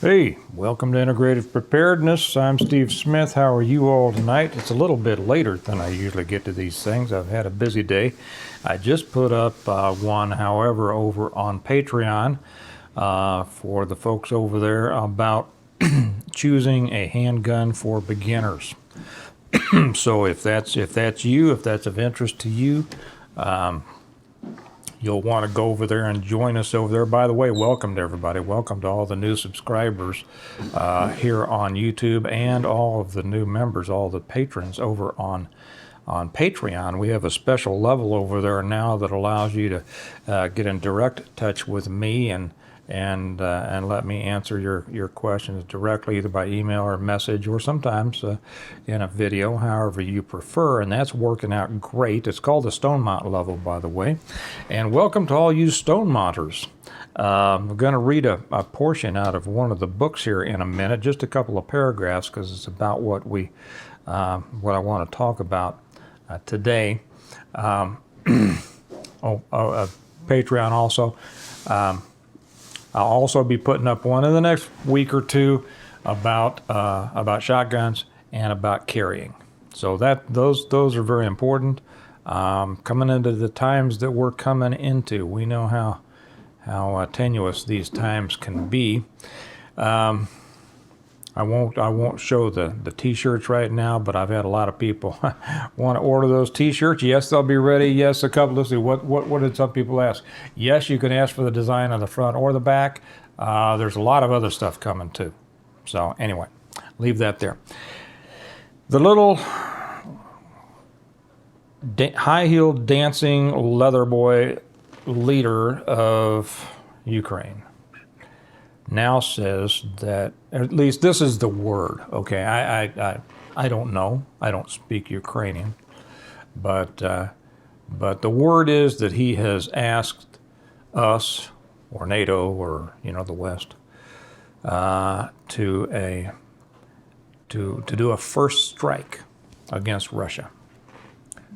Hey, welcome to Integrative Preparedness. I'm Steve Smith. How are you all tonight? It's a little bit later than I usually get to these things. I've had a busy day. I just put up one, however, over on Patreon for the folks over there about choosing a handgun for beginners. So if that's you, if that's of interest to you, you'll want to go over there and join us over there. By the way, welcome to everybody. Welcome to all the new subscribers here on YouTube and all of the new members, all the patrons over on Patreon. We have a special level over there now that allows you to get in direct touch with me and let me answer your questions directly, either by email or message, or sometimes in a video, however you prefer. And that's working out great. It's called the Stonemont level, by the way. And welcome to all you Stonemonters. I'm going to read a portion out of one of the books here in a minute, just a couple of paragraphs, because it's about what I want to talk about today. Patreon also. I'll also be putting up one in the next week or two about shotguns and about carrying. So those are very important. Coming into the times that we're coming into, we know how tenuous these times can be. I won't show the t-shirts right now, but I've had a lot of people want to order those t-shirts. Yes, they'll be ready. Yes, a couple. Let's see, what did some people ask? Yes, you can ask for the design on the front or the back. There's a lot of other stuff coming too. So anyway, leave that there. The little high-heeled dancing leather boy leader of Ukraine now says that, at least this is the word, okay, I don't know, I don't speak Ukrainian, but the word is that he has asked us, or NATO, or the West, to do a first strike against Russia,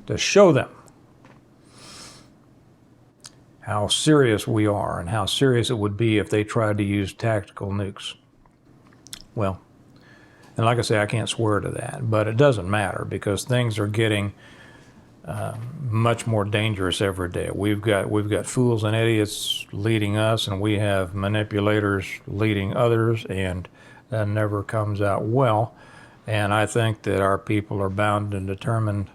to show them how serious we are and how serious it would be if they tried to use tactical nukes. Well, and like I say, I can't swear to that, but it doesn't matter because things are getting much more dangerous every day. We've got fools and idiots leading us, and we have manipulators leading others, and that never comes out well. And I think that our people are bound and determined.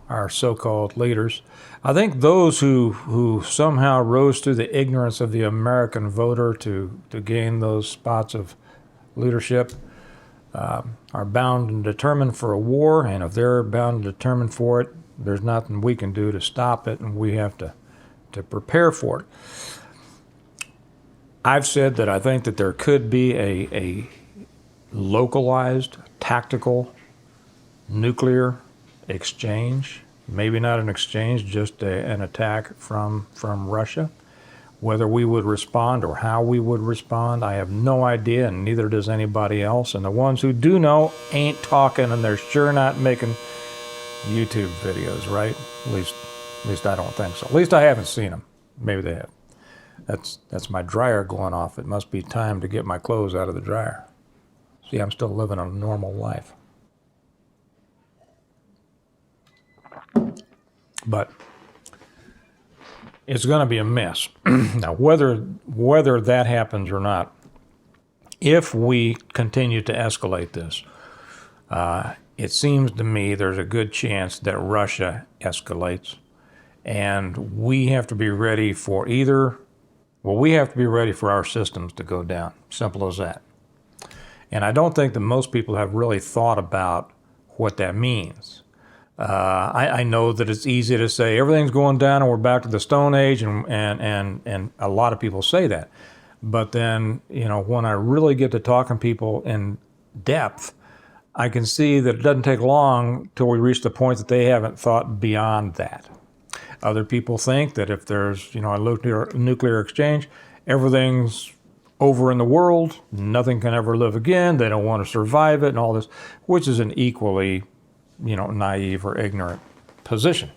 Our so-called leaders. I think those who somehow rose to the ignorance of the American voter to gain those spots of leadership are bound and determined for a war, and if they're bound and determined for it, there's nothing we can do to stop it, and we have to prepare for it. I've said that I think that there could be a localized, tactical, nuclear exchange, maybe not an exchange, just an attack from Russia. Whether we would respond or how we would respond, I have no idea, and neither does anybody else. And the ones who do know ain't talking, and they're sure not making YouTube videos, right? At least I don't think so. At least I haven't seen them. Maybe they have. That's my dryer going off. It must be time to get my clothes out of the dryer. See, I'm still living a normal life. But it's going to be a mess. Now, whether that happens or not, if we continue to escalate this, it seems to me there's a good chance that Russia escalates, and we have to be ready for we have to be ready for our systems to go down. Simple as that. And I don't think that most people have really thought about what that means. I know that it's easy to say everything's going down and we're back to the Stone Age, and a lot of people say that. But then, when I really get to talking to people in depth, I can see that it doesn't take long till we reach the point that they haven't thought beyond that. Other people think that if there's, a nuclear exchange, everything's over in the world, nothing can ever live again, they don't want to survive it and all this, which is an equally naive or ignorant position.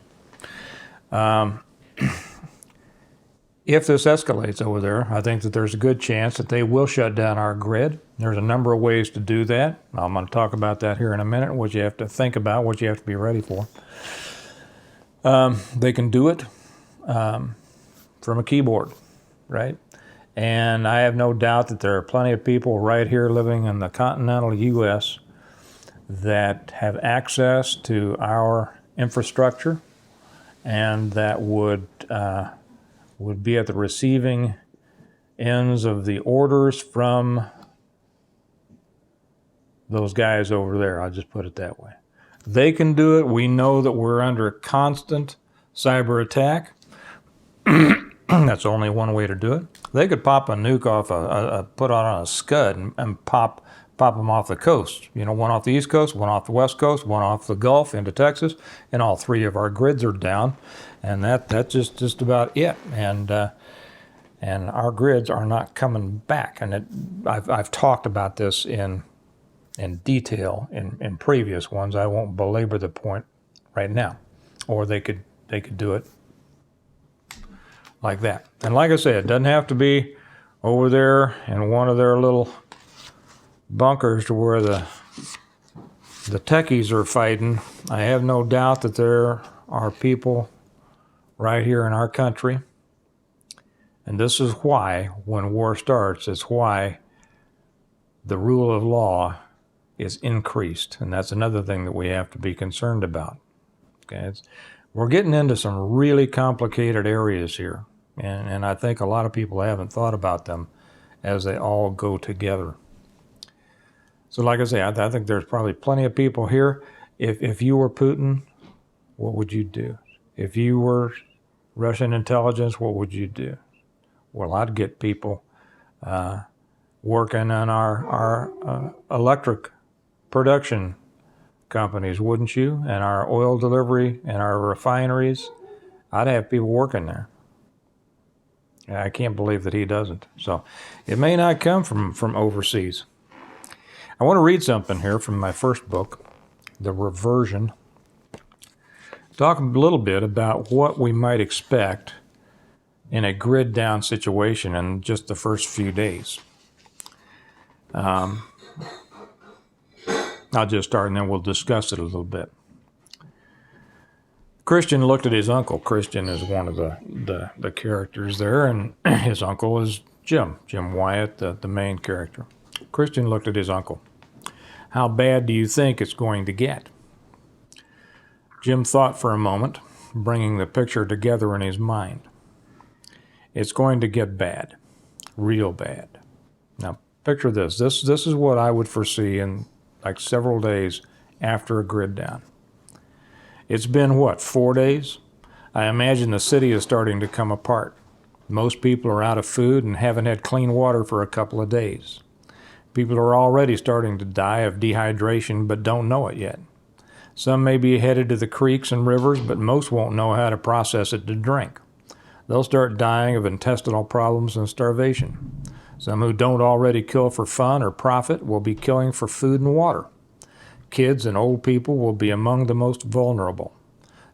If this escalates over there, I think that there's a good chance that they will shut down our grid. There's a number of ways to do that. I'm going to talk about that here in a minute, what you have to think about, what you have to be ready for. They can do it from a keyboard, right? And I have no doubt that there are plenty of people right here living in the continental U.S. that have access to our infrastructure and that would be at the receiving ends of the orders from those guys over there. I'll just put it that way. They can do it. We know that we're under constant cyber attack. That's only one way to do it. They could pop a nuke off put on a scud and pop them off the coast. You know, one off the East Coast, one off the West Coast, one off the Gulf into Texas, and all three of our grids are down. And that's just about it. And our grids are not coming back. And I've talked about this in detail in previous ones. I won't belabor the point right now. Or they could do it like that. And like I said, it doesn't have to be over there in one of their little bunkers to where the techies are fighting. I have no doubt that there are people right here in our country. And this is why, when war starts, it's why the rule of law is increased. And that's another thing that we have to be concerned about. Okay, we're getting into some really complicated areas here. And I think a lot of people haven't thought about them as they all go together. So like I say, I think there's probably plenty of people here. If you were Putin, what would you do? If you were Russian intelligence, what would you do? Well, I'd get people working on our electric production companies, wouldn't you? And our oil delivery and our refineries. I'd have people working there. I can't believe that he doesn't. So it may not come from overseas. I want to read something here from my first book, The Reversion. Talk a little bit about what we might expect in a grid down situation in just the first few days. I'll just start and then we'll discuss it a little bit. Christian looked at his uncle. Christian is one of the characters there, and his uncle is Jim Wyatt, the main character. Christian looked at his uncle. How bad do you think it's going to get? Jim thought for a moment, bringing the picture together in his mind. It's going to get bad, real bad. Now, picture this. This is what I would foresee in like several days after a grid down. It's been, 4 days? I imagine the city is starting to come apart. Most people are out of food and haven't had clean water for a couple of days. People are already starting to die of dehydration but don't know it yet. Some may be headed to the creeks and rivers, but most won't know how to process it to drink. They'll start dying of intestinal problems and starvation. Some who don't already kill for fun or profit will be killing for food and water. Kids and old people will be among the most vulnerable.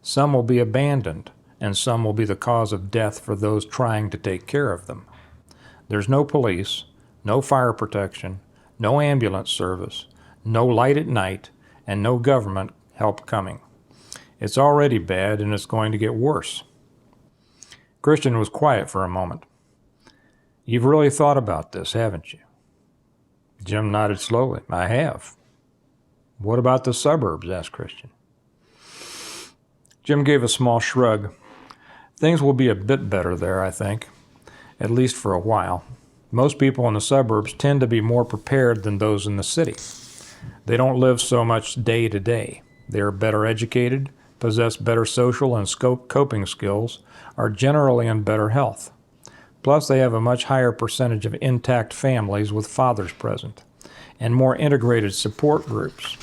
Some will be abandoned, and some will be the cause of death for those trying to take care of them. There's no police, no fire protection, no ambulance service, no light at night, and no government help coming. It's already bad, and it's going to get worse. Christian was quiet for a moment. You've really thought about this, haven't you? Jim nodded slowly. I have. What about the suburbs? Asked Christian. Jim gave a small shrug. Things will be a bit better there, I think, at least for a while. Most people in the suburbs tend to be more prepared than those in the city. They don't live so much day to day. They are better educated, possess better social and coping skills, are generally in better health. Plus, they have a much higher percentage of intact families with fathers present, and more integrated support groups,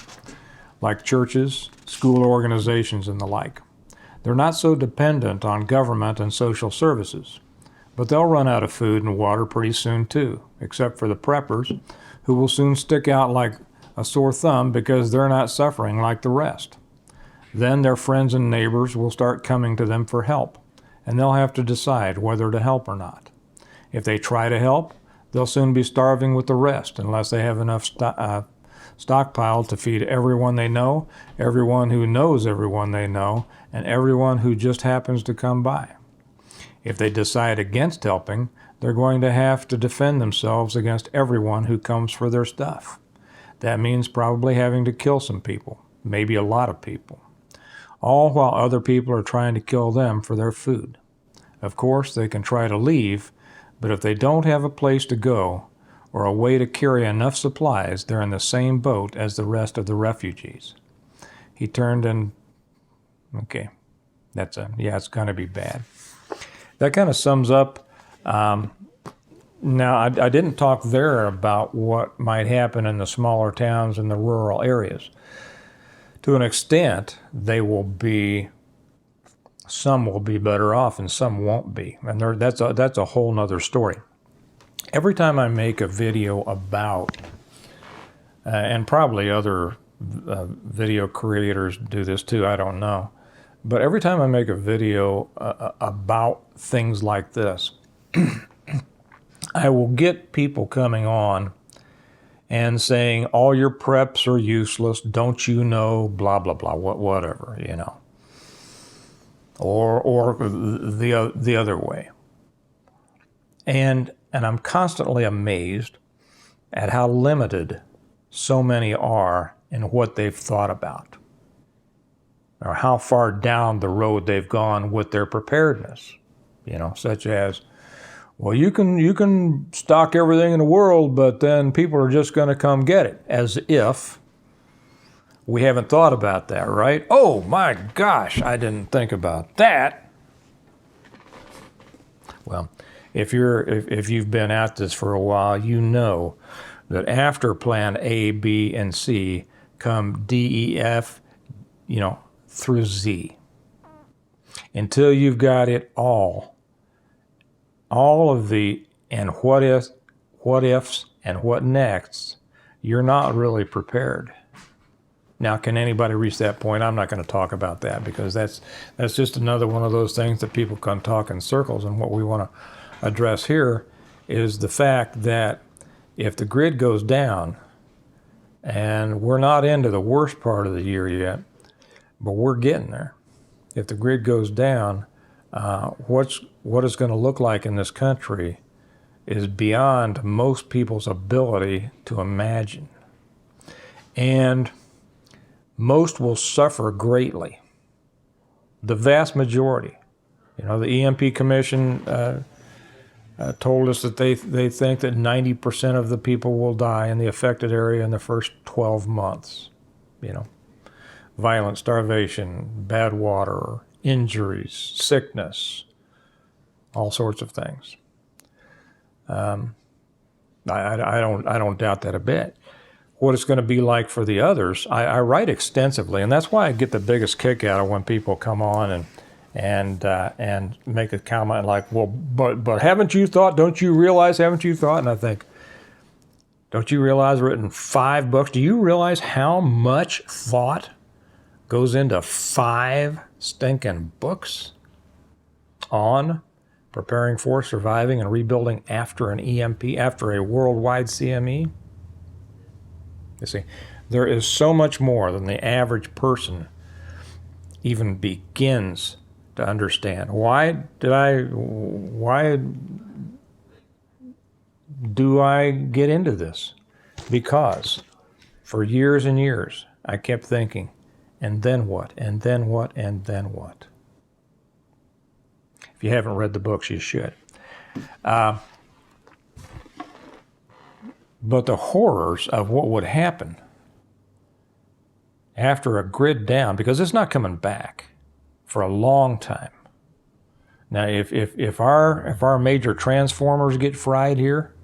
like churches, school organizations, and the like. They're not so dependent on government and social services, but they'll run out of food and water pretty soon too, except for the preppers, who will soon stick out like a sore thumb because they're not suffering like the rest. Then their friends and neighbors will start coming to them for help, and they'll have to decide whether to help or not. If they try to help, they'll soon be starving with the rest unless they have enough stockpile to feed everyone they know, everyone who knows everyone they know, and everyone who just happens to come by. If they decide against helping, they're going to have to defend themselves against everyone who comes for their stuff. That means probably having to kill some people, maybe a lot of people, all while other people are trying to kill them for their food. Of course, they can try to leave, but if they don't have a place to go or a way to carry enough supplies, they're in the same boat as the rest of the refugees. He turned and, okay, it's going to be bad. That kind of sums up. Now, I didn't talk there about what might happen in the smaller towns and the rural areas. To an extent, some will be better off and some won't be. And that's a whole nother story. Every time I make a video about, and probably other video creators do this too, I don't know. But every time I make a video about things like this, I will get people coming on and saying, all your preps are useless, don't you know, blah, blah, blah, whatever, you know. Or the other way. And I'm constantly amazed at how limited so many are in what they've thought about, or how far down the road they've gone with their preparedness, you know, such as, well, you can stock everything in the world, but then people are just going to come get it, as if we haven't thought about that, right? Oh my gosh, I didn't think about that. Well, if you've been at this for a while, you know that after plan A, B, and C come D, E, F, you know, through Z. Until you've got it all of the and what ifs and what next, you're not really prepared. Now, can anybody reach that point? I'm not going to talk about that, because that's just another one of those things that people can talk in circles. And what we want to address here is the fact that if the grid goes down, and we're not into the worst part of the year yet, but we're getting there. If the grid goes down, what it's going to look like in this country is beyond most people's ability to imagine. And most will suffer greatly. The vast majority. You know, the EMP Commission told us that they think that 90% of the people will die in the affected area in the first 12 months. You know, violent starvation, bad water, injuries, sickness, all sorts of things. I don't doubt that a bit. What it's going to be like for the others, I write extensively, and that's why I get the biggest kick out of when people come on and make a comment like, well, but haven't you thought? Don't you realize? Haven't you thought? And I think, don't you realize I've written 5 books? Do you realize how much thought goes into 5 stinking books on preparing for, surviving, and rebuilding after an EMP, after a worldwide CME? You see, there is so much more than the average person even begins to understand. Why do I get into this? Because for years and years, I kept thinking, and then what, and then what, and then what? If you haven't read the books, you should. But the horrors of what would happen after a grid down, because it's not coming back for a long time. Now, if our major transformers get fried here,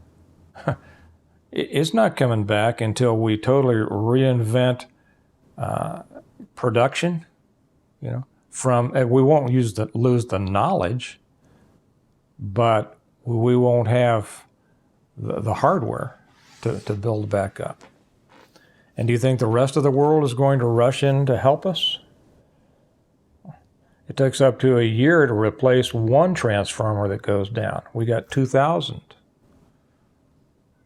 it's not coming back until we totally reinvent production. You know, we won't lose the knowledge, but we won't have the hardware to build back up. And do you think the rest of the world is going to rush in to help us? It takes up to a year to replace one transformer that goes down. We got 2,000.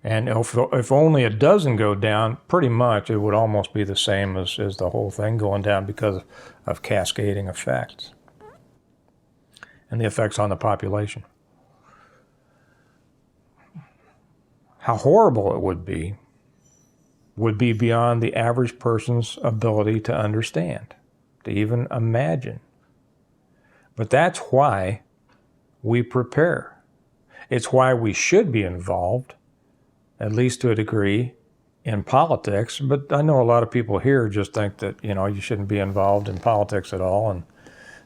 And if only a dozen go down, pretty much it would almost be the same as the whole thing going down because of cascading effects and the effects on the population. How horrible it would be beyond the average person's ability to understand, to even imagine. But that's why we prepare. It's why we should be involved, at least to a degree, in politics. But I know a lot of people here just think that, you shouldn't be involved in politics at all, and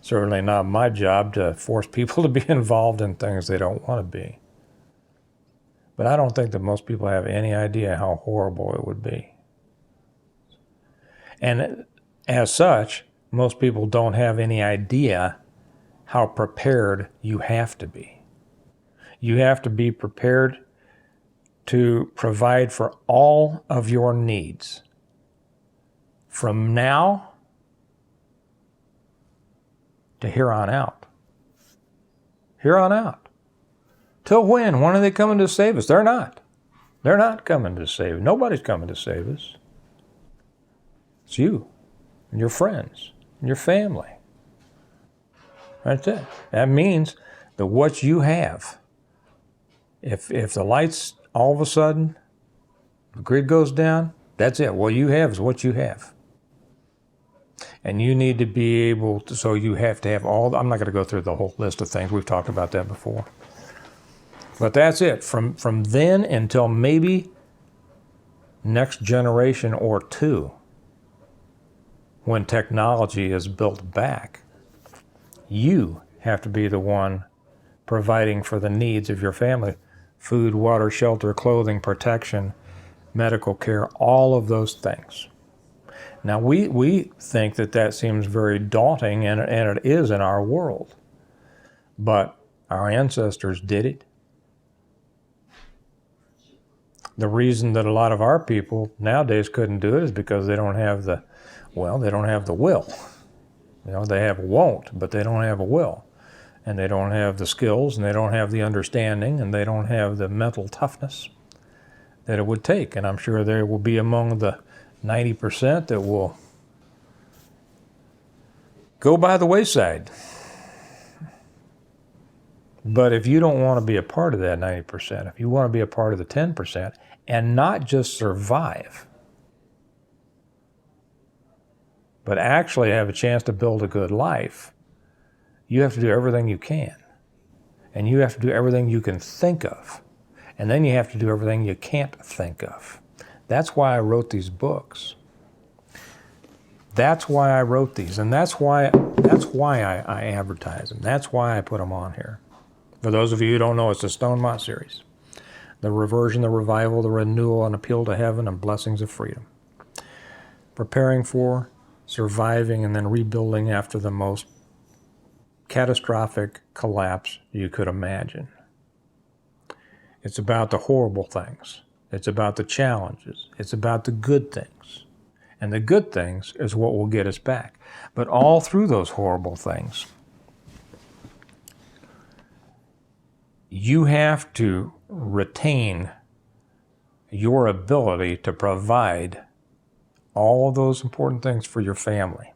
certainly not my job to force people to be involved in things they don't want to be. But I don't think that most people have any idea how horrible it would be. And as such, most people don't have any idea how prepared you have to be. You have to be prepared to provide for all of your needs from now to here on out. Here on out. Till when? When are they coming to save us? They're not. They're not coming to save us. Nobody's coming to save us. It's you and your friends and your family. That's it. That means that what you have, if the lights all of a sudden, the grid goes down, that's it. What you have is what you have. And you need to be able to, so you have to have all, I'm not going to go through the whole list of things. We've talked about that before. But that's it. From then until maybe next generation or two, when technology is built back, you have to be the one providing for the needs of your family. Food, water, shelter, clothing, protection, medical care, all of those things. Now, we think that seems very daunting, and it is in our world. But our ancestors did it. The reason that a lot of our people nowadays couldn't do it is because they don't have the will. They have won't, but they don't have a will. And they don't have the skills, and they don't have the understanding, and they don't have the mental toughness that it would take. And I'm sure they will be among the 90% that will go by the wayside. But if you don't want to be a part of that 90%, if you want to be a part of the 10% and not just survive, but actually have a chance to build a good life, you have to do everything you can. And you have to do everything you can think of. And then you have to do everything you can't think of. That's why I wrote these books. That's why I wrote these. And that's why I advertise them. That's why I put them on here. For those of you who don't know, it's the Stonemont series. The Reversion, the Revival, the Renewal, and Appeal to Heaven, and Blessings of Freedom. Preparing for, surviving, and then rebuilding after the most catastrophic collapse you could imagine. It's about the horrible things. It's about the challenges. It's about the good things. And the good things is what will get us back. But all through those horrible things, you have to retain your ability to provide all of those important things for your family.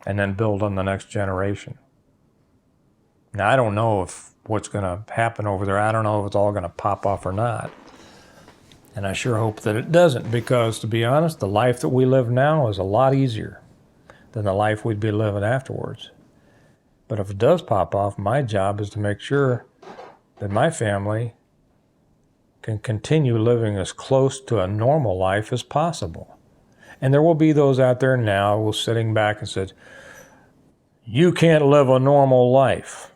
And then build on the next generation. Now, I don't know if what's going to happen over there. I don't know if it's all going to pop off or not. And I sure hope that it doesn't, because to be honest, the life that we live now is a lot easier than the life we'd be living afterwards. But if it does pop off, my job is to make sure that my family can continue living as close to a normal life as possible. And there will be those out there now who are sitting back and said, you can't live a normal life.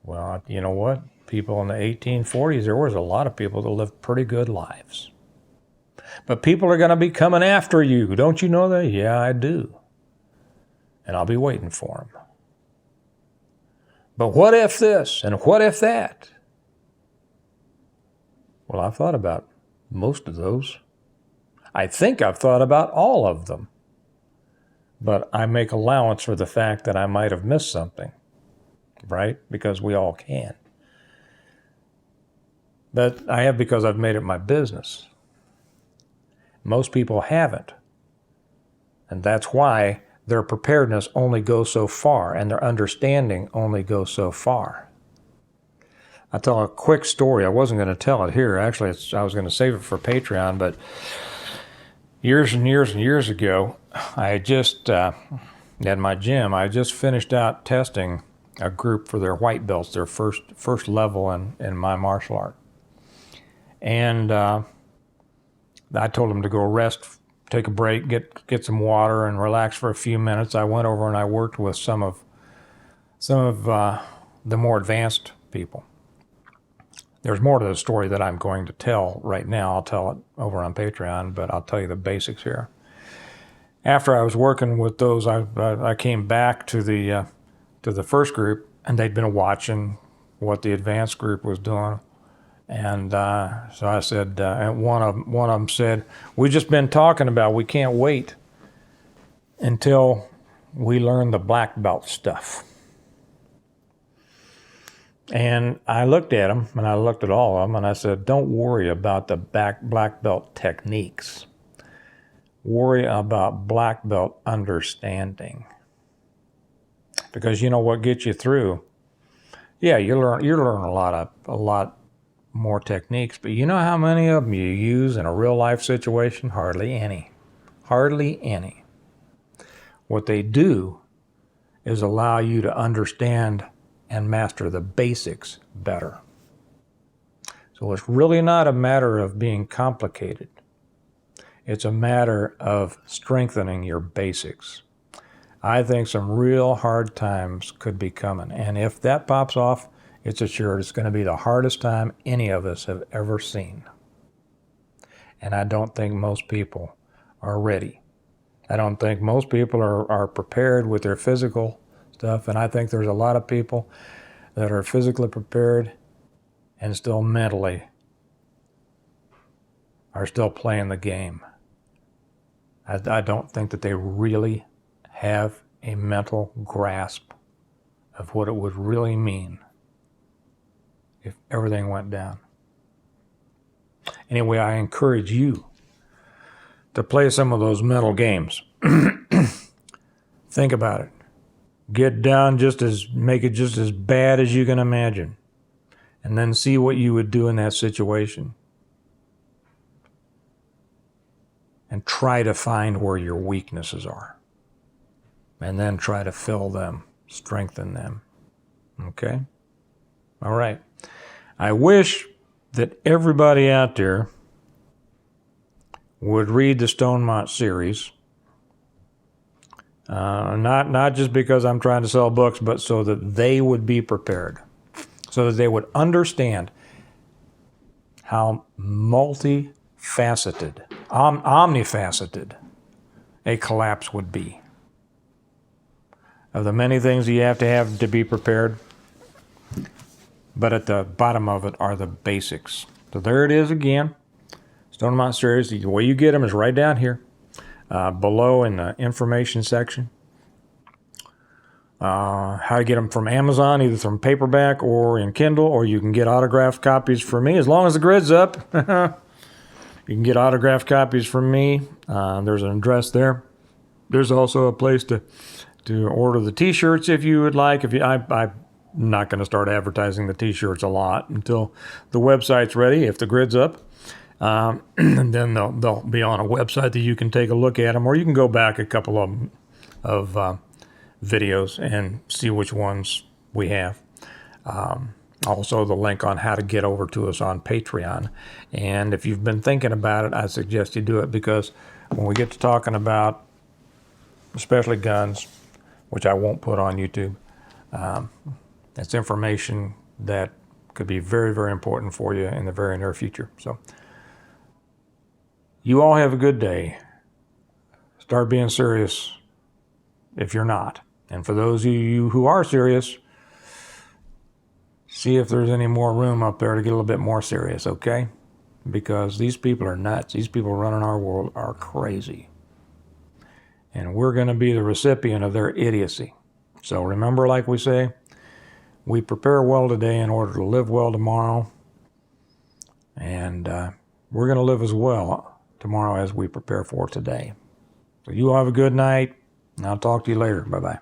Well, you know what? People in the 1840s, there was a lot of people that lived pretty good lives. But people are going to be coming after you. Don't you know that? Yeah, I do. And I'll be waiting for them. But what if this and what if that? Well, I've thought about most of those. I think I've thought about all of them. but I make allowance for the fact that I might have missed something, right? Because we all can. But I have because I've made it my business. Most people haven't. And that's why their preparedness only goes so far and their understanding only goes so far. I'll tell a quick story. I wasn't going to tell it here. Actually, I was going to save it for Patreon, but years and years and years ago, I had just, at my gym, I just finished out testing a group for their white belts, their first level in my martial art. And I told them to go rest, take a break, get some water, and relax for a few minutes. I went over and I worked with some of the more advanced people. There's more to the story that I'm going to tell right now. I'll tell it over on Patreon, but I'll tell you the basics here. After I was working with those, I came back to the first group, and they'd been watching what the advanced group was doing. And so I said, and one of them said, "We've just been talking about we can't wait until we learn the black belt stuff." And I looked at him, and I looked at all of them, and I said, "Don't worry about the black belt techniques. Worry about black belt understanding. Because you know what gets you through? Yeah, you learn a lot more techniques, but you know how many of them you use in a real life situation? Hardly any. Hardly any. What they do is allow you to understand and master the basics better. So it's really not a matter of being complicated. It's a matter of strengthening your basics. I think some real hard times could be coming. And if that pops off, it's assured it's going to be the hardest time any of us have ever seen. And I don't think most people are ready. I don't think most people are prepared with their physical stuff, and I think there's a lot of people that are physically prepared and still mentally are still playing the game. I don't think that they really have a mental grasp of what it would really mean if everything went down. Anyway, I encourage you to play some of those mental games. Think about it. Get down make it just as bad as you can imagine. And then see what you would do in that situation. And try to find where your weaknesses are. And then try to fill them, strengthen them. Okay? All right. I wish that everybody out there would read the Stonemont series. Not just because I'm trying to sell books, but so that they would be prepared. So that they would understand how multifaceted, omnifaceted a collapse would be. Of the many things you have to be prepared, but at the bottom of it are the basics. So there it is again. Stonemont series. The way you get them is right down here. Below in the information section. How to get them from Amazon, either from paperback or in Kindle, or you can get autographed copies from me, as long as the grid's up. You can get autographed copies from me. There's an address there. There's also a place to order the t-shirts if you would like. I'm not going to start advertising the t-shirts a lot until the website's ready, if the grid's up. And then they'll be on a website that you can take a look at them, or you can go back a couple of videos and see which ones we have. Also, the link on how to get over to us on Patreon. And if you've been thinking about it, I suggest you do it, because when we get to talking about especially guns, which I won't put on YouTube, it's information that could be very, very important for you in the very near future. So you all have a good day. Start being serious if you're not. And for those of you who are serious, see if there's any more room up there to get a little bit more serious, okay? Because these people are nuts. These people running our world are crazy. and we're going to be the recipient of their idiocy. So remember, like we say, we prepare well today in order to live well tomorrow, and we're going to live as well tomorrow as we prepare for today. So you all have a good night, and I'll talk to you later. Bye-bye.